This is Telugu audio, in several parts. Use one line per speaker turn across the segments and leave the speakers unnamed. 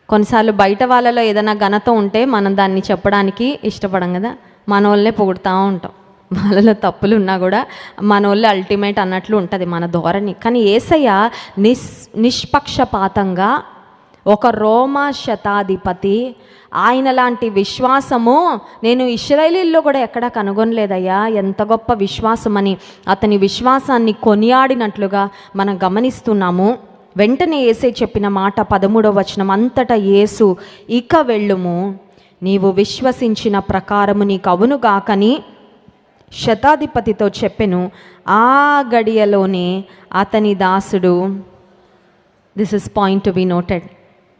కొన్నిసార్లు బయట వాళ్ళలో ఏదైనా ఘనత ఉంటే మనం దాన్ని చెప్పడానికి ఇష్టపడం కదా, మన వాళ్ళే పొగుడుతూ ఉంటాం. వాళ్ళలో తప్పులు ఉన్నా కూడా మన వాళ్ళే అల్టిమేట్ అన్నట్లు ఉంటుంది మన ధోరణి. కానీ యేసయ్య నిష్పక్షపాతంగా ఒక రోమా శతాధిపతి, ఆయన లాంటి విశ్వాసము నేను ఇశ్రాయేలీల్లో కూడా ఎక్కడా కనుగొనలేదయ్యా, ఎంత గొప్ప విశ్వాసం అని అతని విశ్వాసాన్ని కొనియాడినట్లుగా మనం గమనిస్తున్నాము. వెంటనే యేసే చెప్పిన మాట 13వ వచనం, అంతటా యేసు ఇక వెళ్ళుము, నీవు విశ్వసించిన ప్రకారము నీకు అవునుగాకని శతాధిపతితో చెప్పెను. ఆ గడియలోనే అతని దాసుడు, this is point to be noted,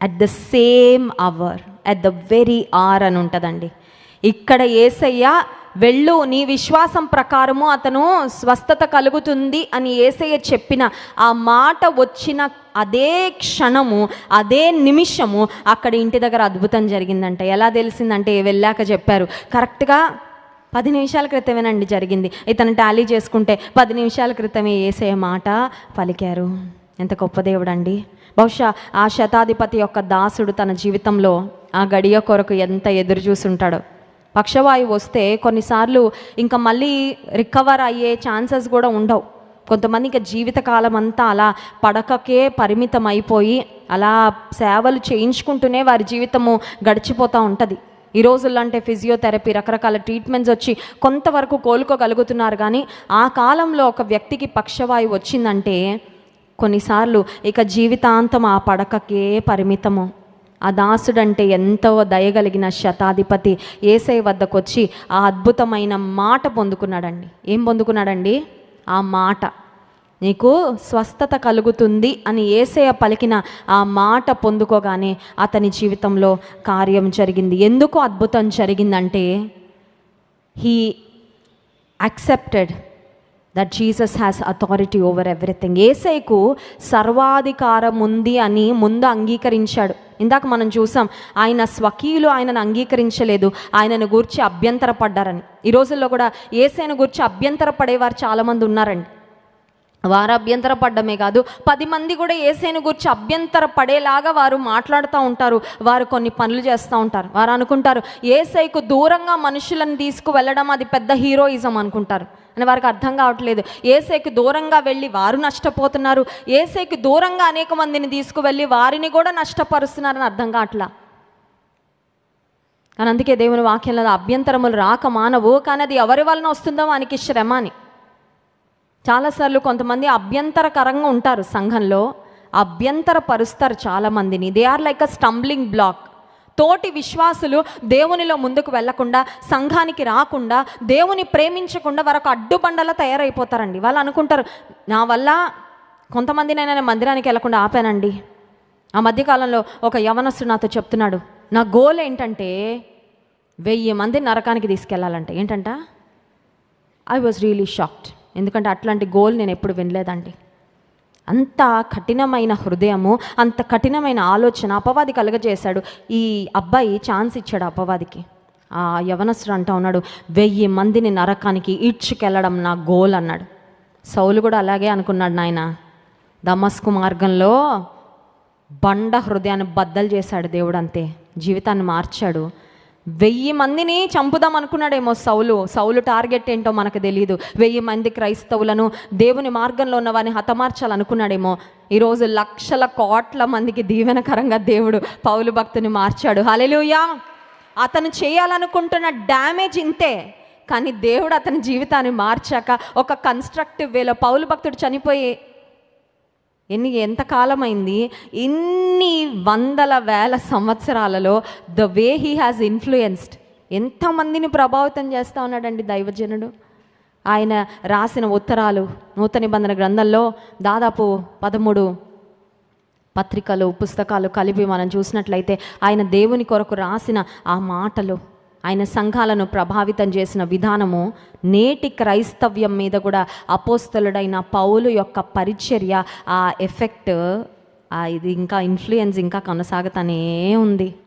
at the same hour, at the very hour అని ఉంటుందండి. ఇక్కడ యేసయ్య వెళ్ళు, నీ విశ్వాసం ప్రకారము అతను స్వస్థత కలుగుతుంది అని యేసయ్య చెప్పిన ఆ మాట వచ్చిన అదే క్షణము, అదే నిమిషము అక్కడ ఇంటి దగ్గర అద్భుతం జరిగిందంట. ఎలా తెలిసిందంటే వెళ్ళాక చెప్పారు, కరెక్ట్గా 10 నిమిషాల క్రితమేనండి జరిగింది. ఇతను టాలీ చేసుకుంటే 10 నిమిషాల క్రితమే యేసయ్య మాట పలికారు. ఎంత గొప్ప దేవుడు అండి. బహుశా ఆ శతాధిపతి యొక్క దాసుడు తన జీవితంలో ఆ గడియ కొరకు ఎంత ఎదురు చూసుంటాడో. పక్షవాయువు వస్తే కొన్నిసార్లు ఇంకా మళ్ళీ రికవర్ అయ్యే ఛాన్సెస్ కూడా ఉండవు. కొంతమంది ఇంకా జీవితకాలం అంతా అలా పడకకే పరిమితం అయిపోయి అలా సేవలు చేయించుకుంటూనే వారి జీవితము గడిచిపోతూ ఉంటుంది. ఈ రోజుల్లో అంటే ఫిజియోథెరపీ, రకరకాల ట్రీట్మెంట్స్ వచ్చి కొంతవరకు కోలుకోగలుగుతున్నారు. కానీ ఆ కాలంలో ఒక వ్యక్తికి పక్షవాయువు వచ్చిందంటే కొన్నిసార్లు ఇక జీవితాంతం ఆ పడకకే పరిమితము. ఆ దాసుడంటే ఎంతో దయగలిగిన శతాధిపతి యేసయ్య వద్దకు వచ్చి ఆ అద్భుతమైన మాట పొందుకున్నాడండి. ఏం పొందుకున్నాడండి? ఆ మాట, నీకు స్వస్థత కలుగుతుంది అని యేసయ్య పలికిన ఆ మాట పొందుకోగానే అతని జీవితంలో కార్యం జరిగింది. ఎందుకు అద్భుతం జరిగిందంటే he accepted that Jesus has authority over everything. యేసయ్యకు సర్వాధికారం ఉంది అని ముందు అంగీకరించాడు. ఇందాక మనం చూసాం, ఆయన స్వకీయులు ఆయనను అంగీకరించలేదు, ఆయనను గూర్చి అభ్యంతరపడ్డారని. ఈ రోజుల్లో కూడా యేసయ్యను గూర్చి అభ్యంతరపడేవారు చాలామంది ఉన్నారండి. వారు అభ్యంతరపడ్డమే కాదు, 10 మంది కూడా యేసయ్యను గురించి అభ్యంతరపడేలాగా వారు మాట్లాడుతూ ఉంటారు. వారు కొన్ని పనులు చేస్తూ ఉంటారు. వారు అనుకుంటారు యేసయ్యకు దూరంగా మనుషులను తీసుకువెళ్ళడం అది పెద్ద హీరోయిజం అనుకుంటారు. అని వారికి అర్థం కావట్లేదు. యేసయ్యకు దూరంగా వెళ్ళి వారు నష్టపోతున్నారు, యేసయ్యకు దూరంగా అనేక మందిని తీసుకువెళ్ళి వారిని కూడా నష్టపరుస్తున్నారని అర్థం కావట్లా. కానీ అందుకే దేవుని వాక్యంలో అభ్యంతరములు రాక మానవు, కానీ అది ఎవరి వలన వస్తుందో వానికి శ్రమ అని. చాలాసార్లు కొంతమంది అభ్యంతరకరంగా ఉంటారు, సంఘంలో అభ్యంతరపరుస్తారు చాలామందిని. They are like a stumbling block. తోటి విశ్వాసులు దేవునిలో ముందుకు వెళ్లకుండా, సంఘానికి రాకుండా, దేవుని ప్రేమించకుండా వారికి అడ్డుబండలా తయారైపోతారండి. వాళ్ళు అనుకుంటారు నా వల్ల కొంతమందినైనా మందిరానికి వెళ్లకుండా ఆపానండి. ఆ మధ్యకాలంలో ఒక యవనస్తుడు నాతో చెప్తున్నాడు, నా గోల్ ఏంటంటే 1000 మంది నరకానికి తీసుకెళ్లాలంట. ఏంటంట? I was really shocked. ఎందుకంటే అట్లాంటి గోల్ నేను ఎప్పుడు వినలేదండి. అంత కఠినమైన హృదయము, అంత కఠినమైన ఆలోచన అపవాది కలుగజేశాడు. ఈ అబ్బాయి ఛాన్స్ ఇచ్చాడు అపవాదికి. ఆ యవనస్తుడు అంటా ఉన్నాడు, 1000 మందిని నరకానికి ఈడ్చుకెళ్ళడం నా గోల్ అన్నాడు. సౌలు కూడా అలాగే అనుకున్నాడు. నాయన దమస్కు మార్గంలో బండ హృదయాన్ని బద్దలు చేశాడు దేవుడు, అంతే జీవితాన్ని మార్చాడు. 1000 మందిని చంపుదాం అనుకున్నాడేమో సౌలు టార్గెట్ ఏంటో మనకు తెలియదు. 1000 మంది క్రైస్తవులను, దేవుని మార్గంలో ఉన్న వారిని హతమార్చాలనుకున్నాడేమో. ఈరోజు లక్షల కోట్ల మందికి దీవెనకరంగా దేవుడు పౌలు భక్తుని మార్చాడు. హల్లెలూయా. అతను చేయాలనుకుంటున్న డ్యామేజ్ ఇంతే, కానీ దేవుడు అతని జీవితాన్ని మార్చాక ఒక కన్స్ట్రక్టివ్ వేలో, పౌలు భక్తుడు చనిపోయి ఎంతకాలమైంది, ఇన్ని వందల వేల సంవత్సరాలలో the way he has influenced, ఎంతమందిని ప్రభావితం చేస్తూ ఉన్నాడండి దైవజనుడు. ఆయన రాసిన ఉత్తరాలు, నూతన నిబంధన గ్రంథంలో దాదాపు 13 పత్రికలు, పుస్తకాలు కలిపి మనం చూసినట్లయితే ఆయన దేవుని కొరకు రాసిన ఆ మాటలు, ఆయన సంఘాలను ప్రభావితం చేసిన విధానము, నేటి క్రైస్తవ్యం మీద కూడా అపోస్తలుడైన పౌలు యొక్క పరిచర్య, ఆ ఎఫెక్ట్, ఇది ఇంకా ఇన్ఫ్లుయెన్స్ ఇంకా కొనసాగుతూనే ఉంది.